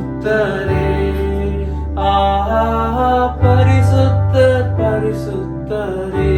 பரிசுத்தரே, ஆஹா பரிசுத்தர் பரிசுத்தரே.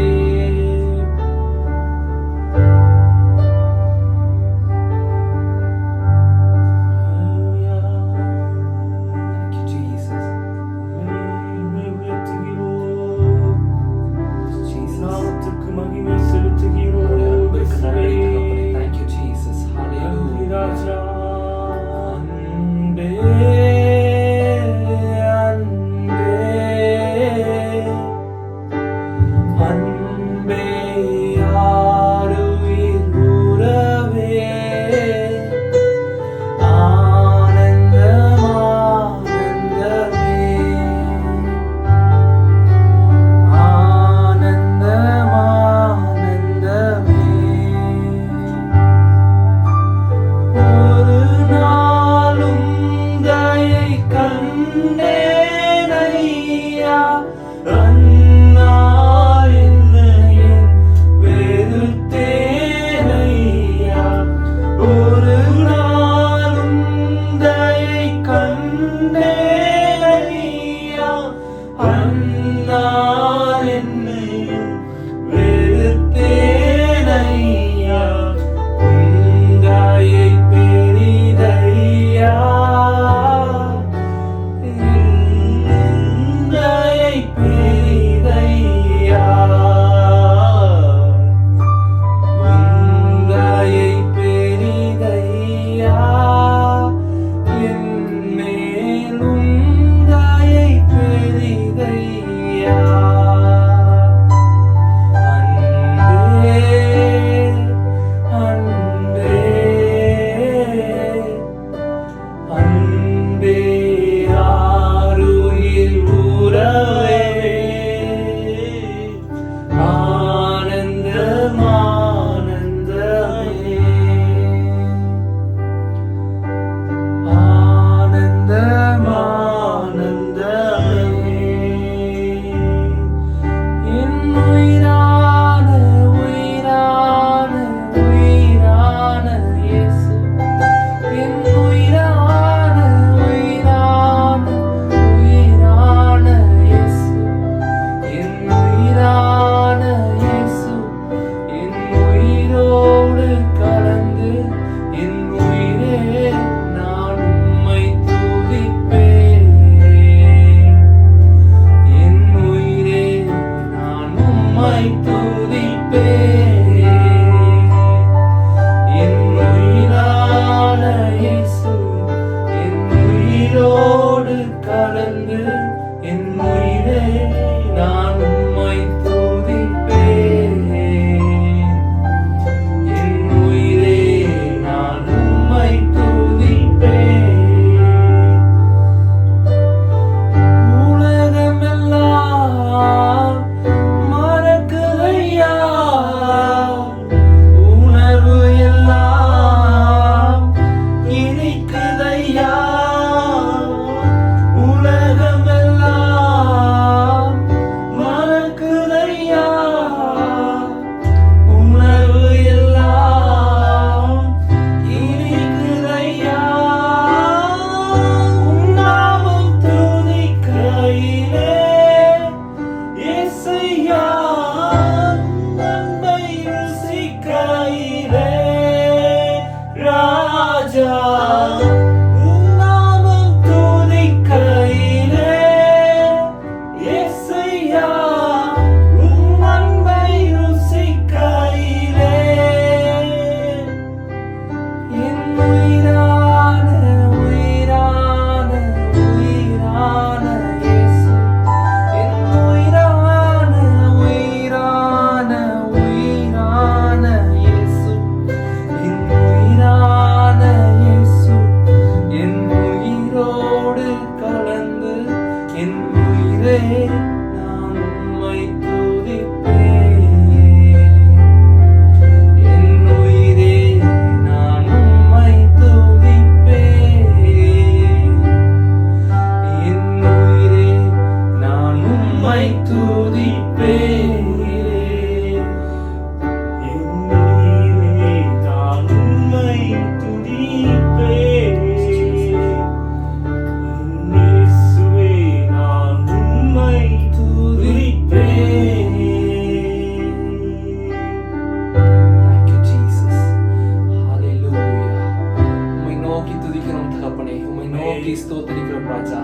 ஒப்புவிக்கிறோம் ராஜா.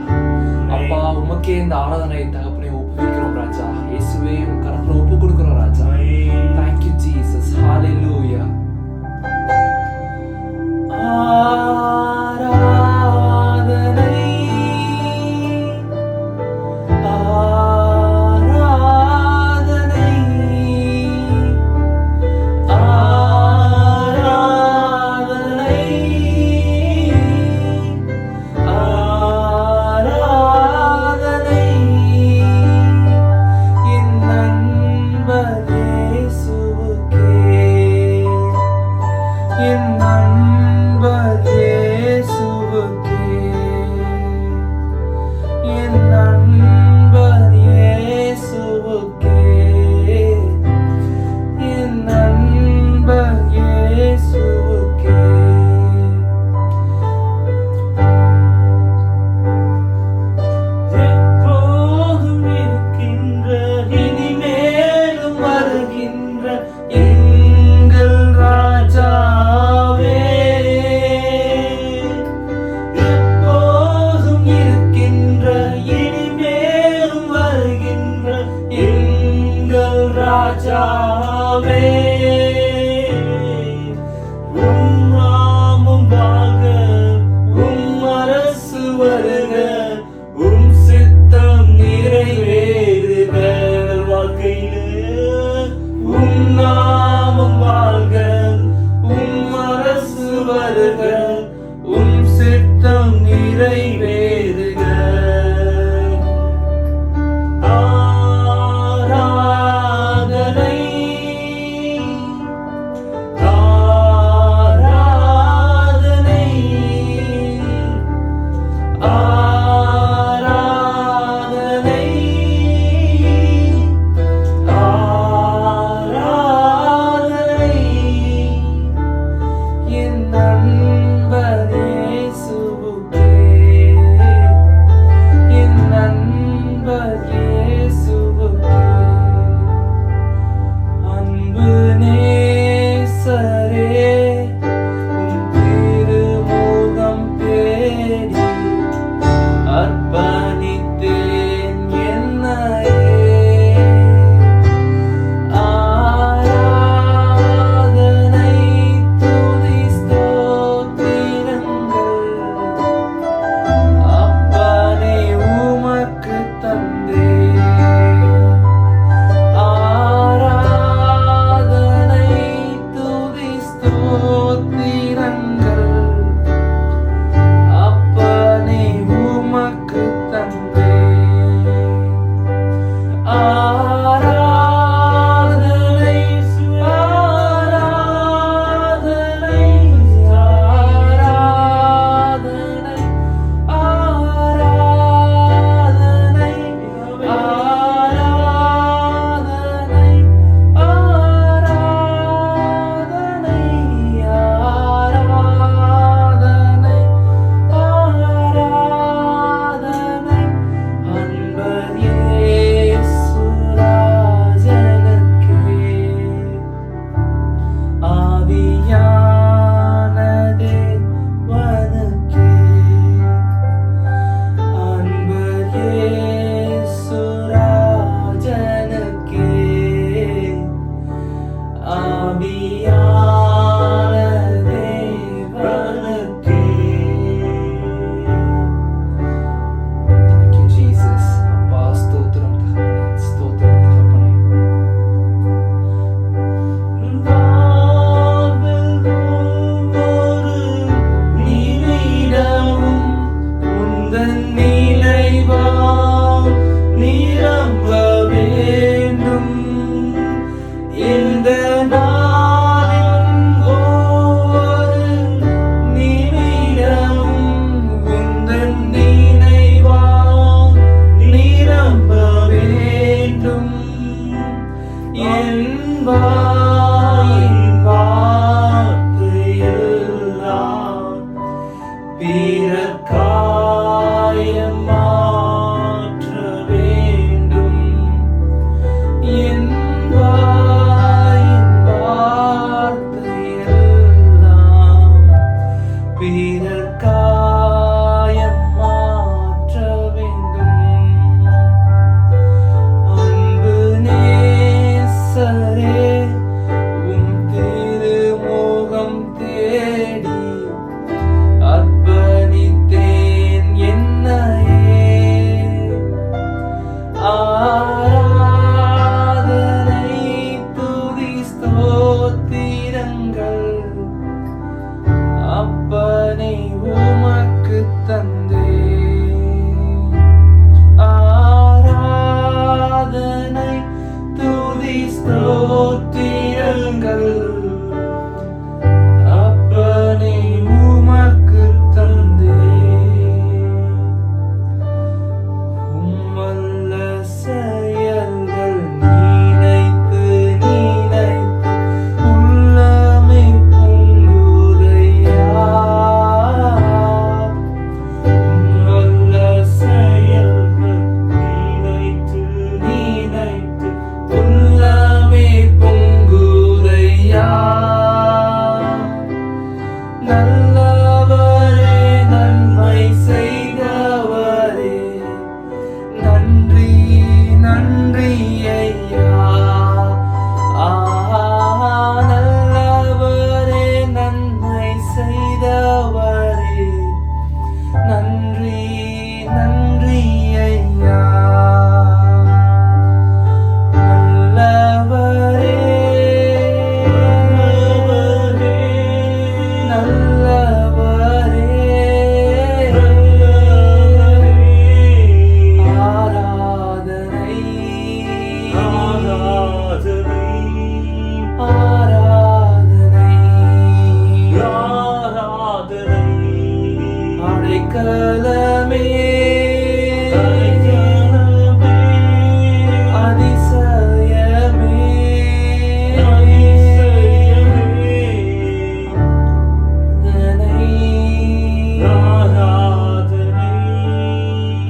அப்பா உமக்கே இந்த ஆராதனை தகப்பனை ஒப்புவிக்கிறோம் ராஜா. இயேசுவே உம் கரத்துல ஒப்பு கொடுக்கிறோம் ராஜா. Thank you Jesus. Hallelujah. ஆராதனை ஆராதனை ஆராதனை ஆராதனை என் நண்பர் இயேசுவுக்கே, என் நண்பர் இயேசுவுக்கே.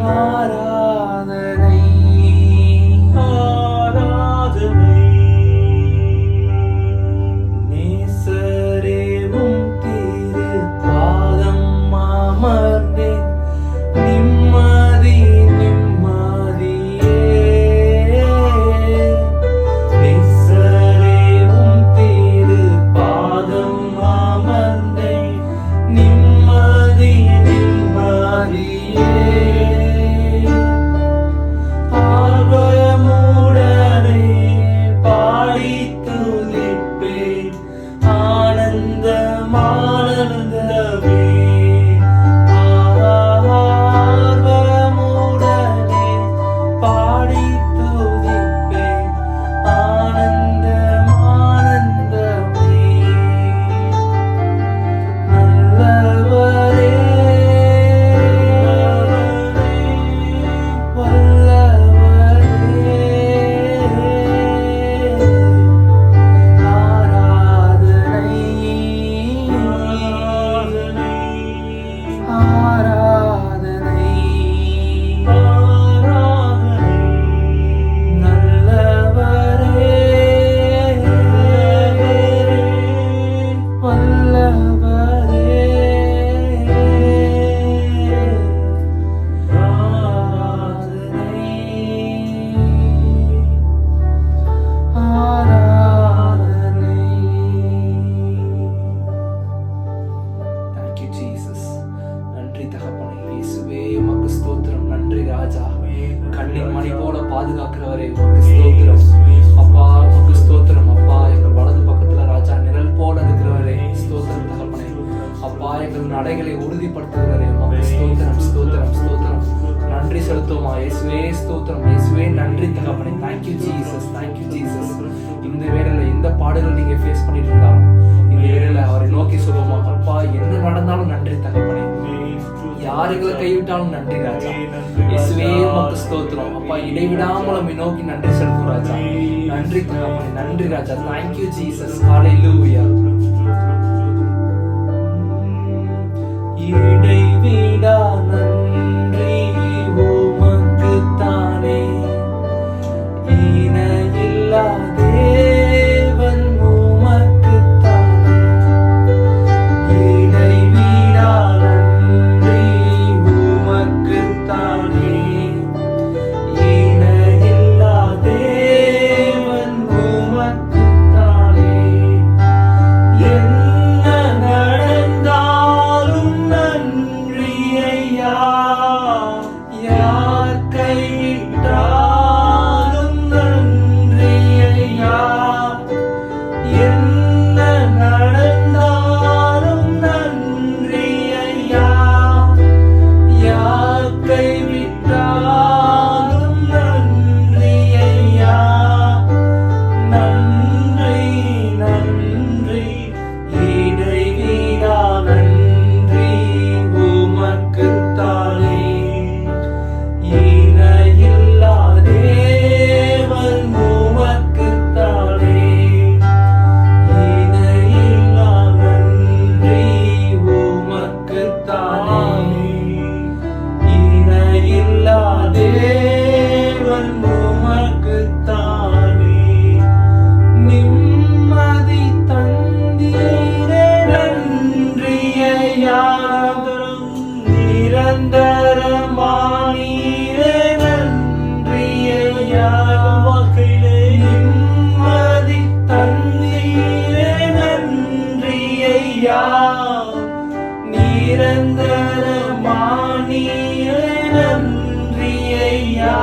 ஆராதனை ஆராதனை நேசரேவும் திரு பாதம் அமர்ந்தேன் நிம்மதி நிம்மதியே நேசரேவும் திரு பாதம் அமர்ந்தேன் நிம்மதி நிம்மதியே ஆர்வமுடனே பாடி துதிப்பேன் ஆனந்தம் ஆனந்தமே ஆர்வமுடனே பாடி துதிப்பேன் ஆனந்தம் ஆனந்தமே நல்லவரே வல்லவரே ஆராதனை ஆராதனை நல்லவரே வல்லவரே ஆராதனை ஆராதனை. Thank you, Jesus. நன்றி தகப்பனே இயேசுவே உமக்கு ஸ்தோத்திரம். நன்றி ராஜா, கண்ணின் மணி போல பாதுகாக்கிறவரே உமக்கு ஸ்தோத்திரம். அப்பா உமக்கு ஸ்தோத்திரம். அப்பா எங்கள் வலது பக்கத்துல ராஜா நிழல் போல இருக்கிறவரே ஸ்தோத்திரம் தகப்பனே. அப்பா எங்கள் நடைகளை உறுதிப்படுத்துகிறவரே உமக்கு ஸ்தோத்திரம் ஸ்தோத்திரம் ஸ்தோத்திரம். நன்றி செலுத்துவோமா இயேசுவே ஸ்தோத்திரம். இயேசுவே நன்றி தகப்பனே. Thank you Jesus, thank you Jesus. இந்த வேளையில எந்த பாடுகள் நீங்க ஃபேஸ் பண்ணிட்டு இருந்தாலும் இந்த வேளையில அவரை நோக்கி சொல்லுவோமா, அப்பா என்ன நடந்தாலும் நன்றி தகப்பனே, யார் எங்களை கைவிட்டாலும் நன்றி ராஜா. இயேசுவே உமக்கு ஸ்தோத்திரம். அப்பா இடைவிடாமல் நம்மை நோக்கி நன்றி செலுத்தும் ராஜா. நன்றி தகப்பனே, நன்றி ராஜா. Thank you Jesus. ஹல்லேலூயா. இடைவிடா நன்றி உமக்குத்தானே, இணையில்லா தேவன் உமக்குத்தானே. இடைவிடா நன்றி உமக்குத்தானே, இணையில்லா தேவன் உமக்குத்தானே. என்ன நடந்தாலும் நன்றி ஐயா, யார் கைவிட்டாலும் நன்றி ஐயா. என்ன நடந்தாலும் நன்றி ஐயா, யார் கைவிட்டாலும் நன்றி ஐயா. நன்றி நன்றி இடைவிடா நன்றி உமக்குத்தானே, இணையில்லா தேவன் உமக்குத்தானே. இணையில்லா நன்றி உமக்குத்தானே, இணையில்லா தேவன் உமக்குத்தானே. நிம்மதி தந்தீரே நன்றி ஐயா, நிரந்தரமானீரே நன்றி ஐயா. நிம்மதி தந்தீரே நன்றி ஐயா, நிரந்தரமானீரே நன்றி ஐயா.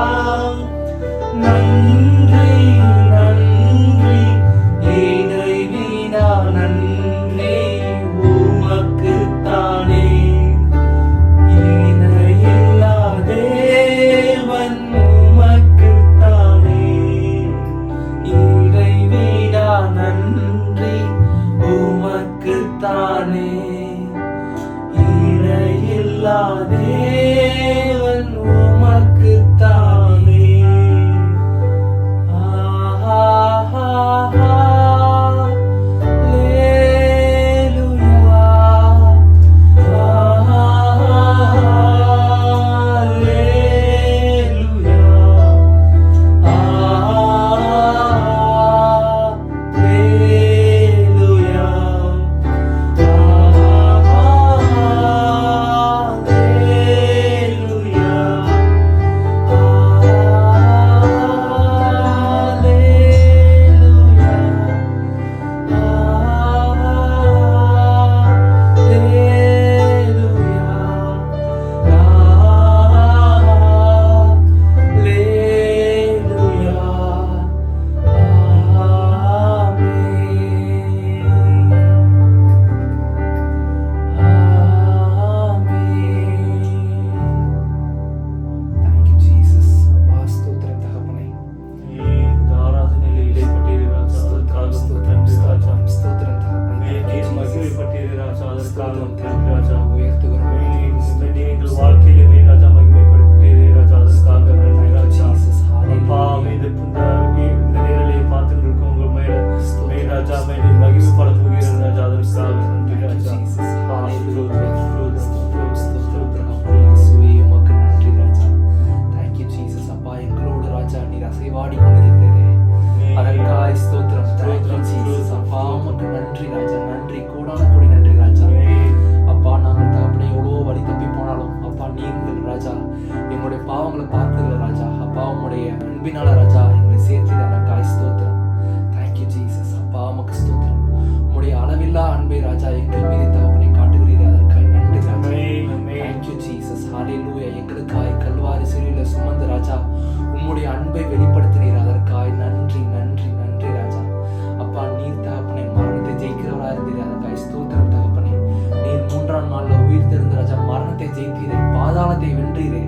எங்களுடைய பாவங்களை பார்க்கல ராஜா. அப்பா உம்முடைய அன்பினால ராஜா எங்களை சேர்த்து அதற்காய் ஸ்தோத்திரம். Thank you Jesus. அப்பா உமக்கு ஸ்தோத்திரம். உம்முடைய அளவில்லா அன்பை ராஜா எங்கள் மீது தகப்பனை காட்டுகிறீரே அதற்காய் நன்றி ராஜா. Thank you Jesus. ஹல்லேலூயா. எங்களுக்காய் கல்வாரி சிலுவையில சுமந்து ராஜா உம்முடைய அன்பை வெளிப்படுத்தினீர் அதற்காய் நன்றி நன்றி நன்றி ராஜா. அப்பா நீர் தகப்பனை மரணத்தை ஜெயிக்கிறவராக இருந்தீர் அதற்காய் ஸ்தோத்திரம் தகப்பனே. நீர் 3ஆம் நாள்ல உயிர் தெரிந்த ராஜா மரணத்தை ஜெயித்தீரே, பாதாளத்தை வென்றீரே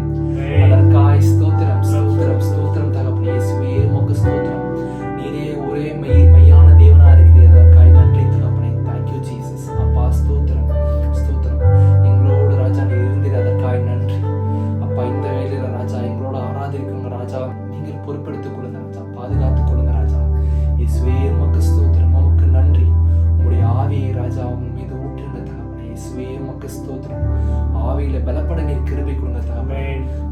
அதற்காய் ஸ்தோத்திரம் ஸ்தோத்திரம் ஸ்தோத்திரம் தகப்பனே. இயேசுவே உமக்கு ஸ்தோத்திரம். நீரே ஒரே மெய்யான தேவனா இருக்கிறீர் அதற்காய் நன்றி தகப்பனே. Thank you Jesus. அப்பா ஸ்தோத்திரம் ஸ்தோத்திரம். எங்களோடு ராஜா நீர் இருந்தீர் அதற்காய் நன்றி. அப்பா இந்த வேலையில ராஜா எங்களோட ஆராதிக்கிறவங்க ராஜா நீங்கள் பொறுப்பெடுத்துக் கொள்ளுங்க ராஜா, பாதுகாத்துக் கொள்ளுங்க ராஜா. இயேசுவே உமக்கு ஸ்தோத்திரம். உமக்கு நன்றி. உங்களுடைய ஆவியை ராஜா உன் மீது ஊற்றுங்க தகப்பனே. இயேசுவே உமக்கு ஸ்தோத்திரம். ஆவியில பலப்பட நீர் கிருபை கொடுங்க தகப்பனே.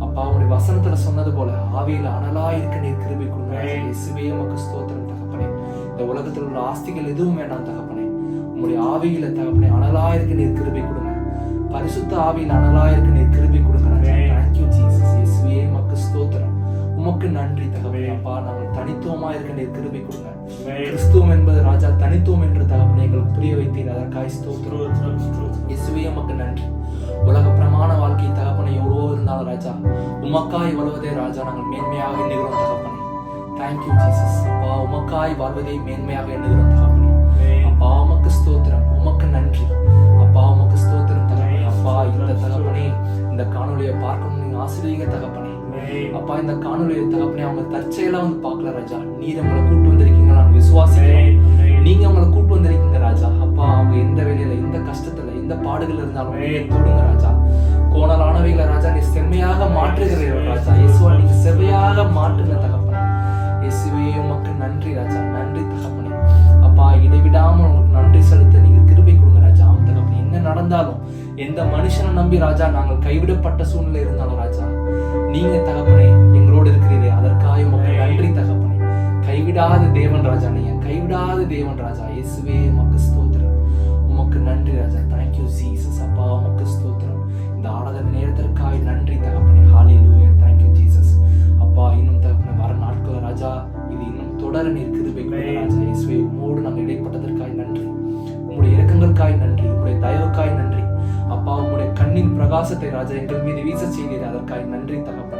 அப்பா உங்களுடைய வசனத்துல சொன்னது போல ஆவியில அனலா இருக்க நீர் கிருபை கொடுங்க. இயேசுவே உமக்கு ஸ்தோத்திரம் தகப்பனே. இந்த உலகத்தில் உள்ள ஆஸ்திகள் எதுவும் வேண்டாம் தகப்பனே. உங்களுடைய ஆவியில தகப்பனே அனலா இருக்க நீர் கிருபை கொடுங்க. பரிசுத்த ஆவியில் அனலா இருக்க நீர் கிருபை கொடுங்க. Thank you Jesus. இயேசுவே உமக்கு ஸ்தோத்திரம். உமக்கு நன்றி தகப்பனே. அப்பா நாங்கள் தனித்துவமா இருக்க நீர் கிருபை கொடுங்க. கிறிஸ்துவம் என்பது ராஜா தனித்துவம் என்று தகப்பனே எங்களுக்கு புரிய வைத்தீர் அதற்காய் ஸ்தோத்திரம். இயேசுவே உமக்கு நன்றி. உலக பிரமாண வாழ்க்கை தகப்பனை எவ்வளவோ இருந்தாலும் ராஜா உமக்காய் வாழ்வதே ராஜா நாங்கள் மேன்மையாக எண்ணுகிறோம் தகப்பனே. Thank you Jesus. அப்பா உமக்காய் வாழ்வதை மேன்மையாக எண்ணுகிறோம் தகப்பனே. அப்பா உமக்கு ஸ்தோத்திரம். உமக்கு நன்றி. அப்பா உமக்கு ஸ்தோத்திரம் தகப்பனே. அப்பா இந்த தகப்பனே இந்த காணொலியை பார்க்கணும் நீங்க ஆசீர்வதிங்க தகப்பனே. அப்பா இந்த காணொலியை தகப்பனே அவங்க தற்செயலா வந்து பார்க்கல ராஜா, நீர் அவங்களை கூட்டு வந்திருக்கீங்க நாங்க விசுவாசிக்கிறோம். நீங்க அவங்களை கூட்டு வந்திருக்கீங்க ராஜா. அப்பா அவங்க எந்த வேலையில எந்த கஷ்டத்துல எந்த பாடுகள் இருந்தாலும் தொடுங்க ராஜா. கோணலானவைகளை ராஜா நீ செம்மையாக மாற்றுகிறீர்கள் ராஜா. இயேசுவா நீங்க செவ்வையாக மாற்றுங்க தகப்பனே. இயேசுவே உமக்கு நன்றி ராஜா. நன்றி தகப்பனே. அப்பா இடைவிடாமல் உங்களுக்கு நன்றி செலுத்த நீங்க கிருபை கொடுங்க ராஜா. தகப்பனே என்ன நடந்தாலும் எந்த மனுஷனை நம்பி ராஜா நாங்கள் கைவிடப்பட்ட சூழ்நிலை இருந்தாலும் ராஜா நீங்க தகப்பனே எங்களோடு இருக்கிறீரே அதற்காக உமக்கு நன்றி தகப்பனே. கைவிடாத தேவன் ராஜா, நீங்க கைவிடாத தேவன் ராஜா. இயேசுவே உமக்கு ஸ்தோத்திரம். உமக்கு நன்றி ராஜா. Thank you Jesus. அப்பா உமக்கு ஸ்தோத்திரம். இந்த ஆராதனை நேரத்திற்காக நன்றி தகப்பனே. ஹல்லேலூயா. Thank you Jesus. அப்பா இன்னும் தகப்பனே வர நாட்கள் ராஜா இது இன்னும் தொடர நீர் கிருபை ராஜா. இயேசுவே உம்மோடு நாங்கள் இடைப்பட்டதற்காக நன்றி. உங்களுடைய இரக்கங்களுக்காய் நன்றி. உங்களுடைய தயவுக்காய் நன்றி. அப்பா உங்களுடைய கண்ணின் பிரகாசத்தை ராஜா எங்கள் மீது வீச செய்தீர் அதற்காக நன்றி தகப்பனே.